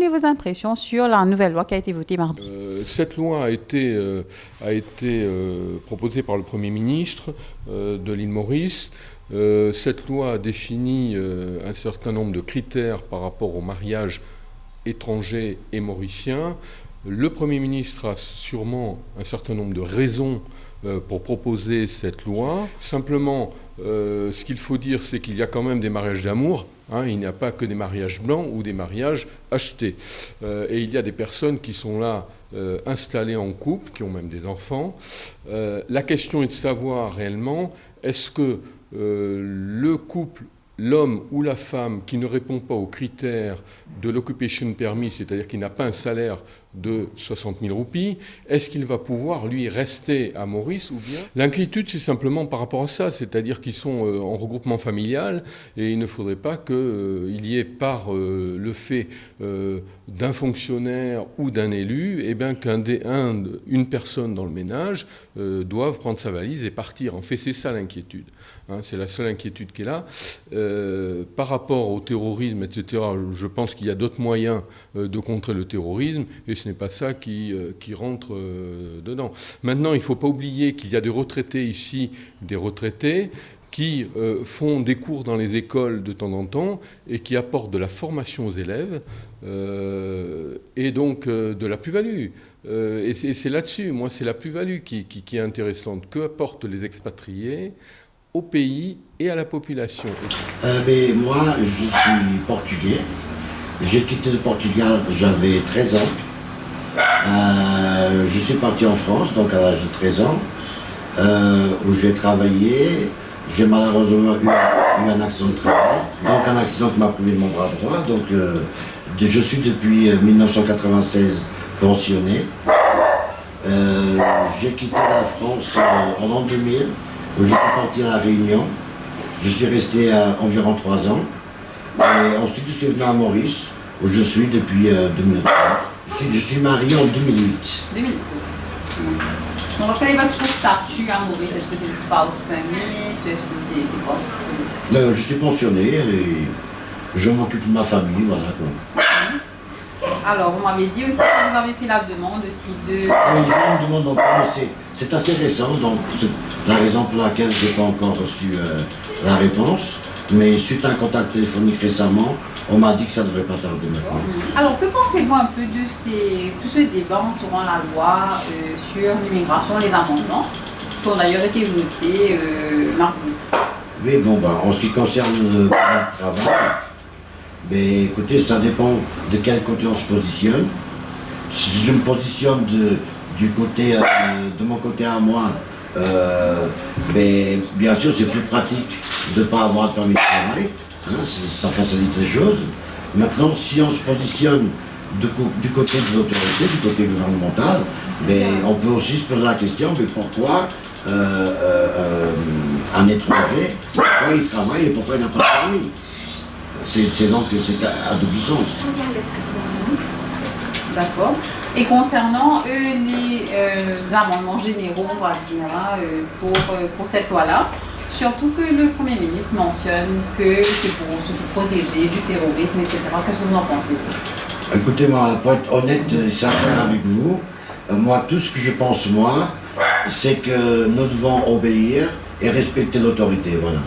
donner vos impressions sur la nouvelle loi qui a été votée mardi. Cette loi a été proposée par le Premier ministre de l'île Maurice. Cette loi a défini un certain nombre de critères par rapport au mariage étranger et mauricien. Le Premier ministre a sûrement un certain nombre de raisons pour proposer cette loi. Simplement, ce qu'il faut dire, c'est qu'il y a quand même des mariages d'amour. Il n'y a pas que des mariages blancs ou des mariages achetés. Et il y a des personnes qui sont là installées en couple, qui ont même des enfants. La question est de savoir réellement, est-ce que le couple, l'homme ou la femme qui ne répond pas aux critères de l'occupation permit, c'est-à-dire qui n'a pas un salaire de 60 000 roupies, est-ce qu'il va pouvoir, lui, rester à Maurice ou bien... L'inquiétude, c'est simplement par rapport à ça, c'est-à-dire qu'ils sont en regroupement familial et il ne faudrait pas qu'il y ait par le fait d'un fonctionnaire ou d'un élu, qu'une personne dans le ménage doive prendre sa valise et partir. En fait, c'est ça l'inquiétude. C'est la seule inquiétude qui est là. Par rapport au terrorisme, etc., je pense qu'il y a d'autres moyens de contrer le terrorisme et ce n'est pas ça qui rentre dedans. Maintenant, il ne faut pas oublier qu'il y a des retraités ici, des retraités qui font des cours dans les écoles de temps en temps et qui apportent de la formation aux élèves et donc de la plus-value. Et c'est là-dessus, moi, c'est la plus-value qui est intéressante. Que apportent les expatriés au pays et à la population? Mais moi, je suis portugais. J'ai quitté le Portugal, j'avais 13 ans. Je suis parti en France, donc à l'âge de 13 ans, où j'ai travaillé. J'ai malheureusement eu un accident de travail, donc un accident qui m'a privé de mon bras droit. Donc je suis depuis 1996 pensionné. J'ai quitté la France en l'an 2000, où j'étais parti à La Réunion. Je suis resté environ 3 ans. Et ensuite je suis venu à Maurice, où je suis depuis 2003. Je suis marié en 2008. 2008. Donc, quel est votre statut à Maurice? Est-ce que c'est le spouse permit? Est-ce que c'est quoi? Je suis pensionné et je m'occupe de ma famille, voilà quoi. Alors, vous m'avez dit aussi que vous avez fait la demande aussi de... Oui, je me demande encore, mais c'est assez récent, donc c'est la raison pour laquelle je n'ai pas encore reçu la réponse. Mais suite à un contact téléphonique récemment, on m'a dit que ça ne devrait pas tarder maintenant. Alors, que pensez-vous un peu de tout ce débat entourant la loi sur l'immigration, les amendements, qui ont d'ailleurs été votés mardi? Oui, bon, en ce qui concerne le travail, écoutez, ça dépend de quel côté on se positionne. Si je me positionne de mon côté à moi, bien sûr, c'est plus pratique de ne pas avoir de permis de travail. Ça facilite les choses. Maintenant, si on se positionne du côté de l'autorité, du côté gouvernemental, on peut aussi se poser la question, pourquoi un étranger, pourquoi il travaille et pourquoi il n'a pas de permis? C'est donc c'est à double sens. D'accord. Et concernant les amendements généraux, on va dire, pour cette loi-là, surtout que le Premier ministre mentionne que c'est pour se protéger du terrorisme, etc. Qu'est-ce que vous en pensez? Écoutez, moi, pour être honnête et sincère avec vous, moi, tout ce que je pense, moi, c'est que nous devons obéir et respecter l'autorité, voilà.